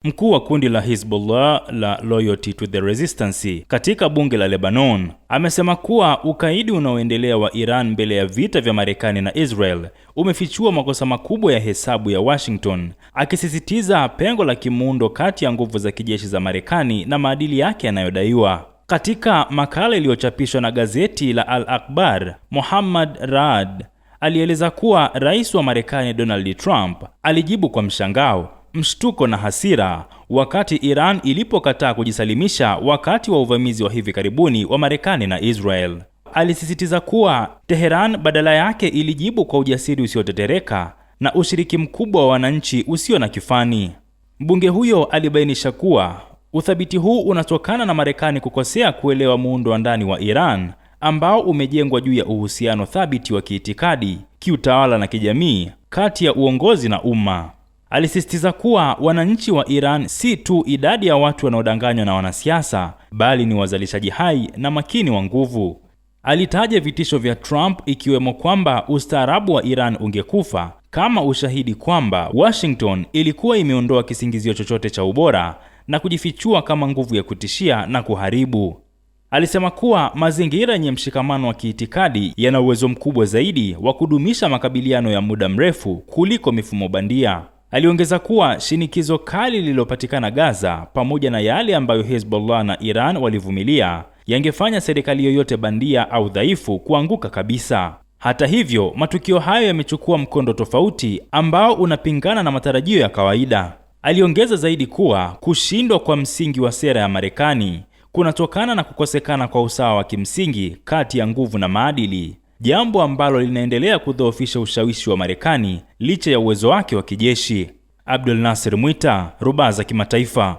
Mkuu wa kundi la Hezbollah la Loyalty to the Resistance katika bunge la Lebanon amesema kuwa ukaidi unaoendelea wa Iran mbele ya vita vya Marekani na Israel umefichua makosa makubwa ya hesabu ya Washington, akisisitiza pengo la kimuundo kati ya nguvu za kijeshi za Marekani na maadili yake yanayodaiwa. Katika makala iliyochapishwa na gazeti la Al-Akhbar, Mohammad Raad alieleza kuwa rais wa Marekani Donald Trump alijibu kwa mshangao, mshtuko na hasira wakati Iran ilipokataa kujisalimisha wakati wa uvamizi wa hivi karibuni wa Marekani na Israel. Alisisitiza kuwa Teheran badala yake ilijibu kwa ujasiri usiotetereka na ushiriki mkubwa wa wananchi usio na kifani. Mbunge huyo alibainisha kuwa uthabiti huu unatokana na Marekani kukosea kuelewa muundo wa ndani wa Iran ambao umejengwa juu ya uhusiano thabiti wa kiitikadi, kiutawala na kijamii kati ya uongozi na umma. Alisisitiza kuwa wananchi wa Iran si tu idadi ya watu wanaodanganywa na wanasiasa, bali ni wazalishaji hai na makini wa nguvu. Alitaja vitisho vya Trump ikiwemo kwamba ustaarabu wa Iran ungekufa kama ushahidi kwamba Washington ilikuwa imeondoa kisingizio chochote cha ubora na kujifichua kama nguvu ya kutishia na kuharibu. Alisema kuwa mazingira yenye mshikamano wa kiitikadi yana uwezo mkubwa zaidi wa kudumisha makabiliano ya muda mrefu kuliko mifumo bandia. Aliongeza kuwa shinikizo kali lililopatikana Gaza pamoja na yale ambayo Hezbollah na Iran walivumilia yangefanya serikali yoyote bandia au dhaifu kuanguka kabisa. Hata hivyo, matukio hayo yamechukua mkondo tofauti ambao unapingana na matarajio ya kawaida. Aliongeza zaidi kuwa kushindwa kwa msingi wa sera ya Marekani kunatokana na kukosekana kwa usawa wa kimsingi kati ya nguvu na maadili, jambo ambalo linaendelea kudhoofisha ushawishi wa Marekani licha ya uwezo wake wa kijeshi. Abdel Nasser Mwita, Rubaza Kimataifa.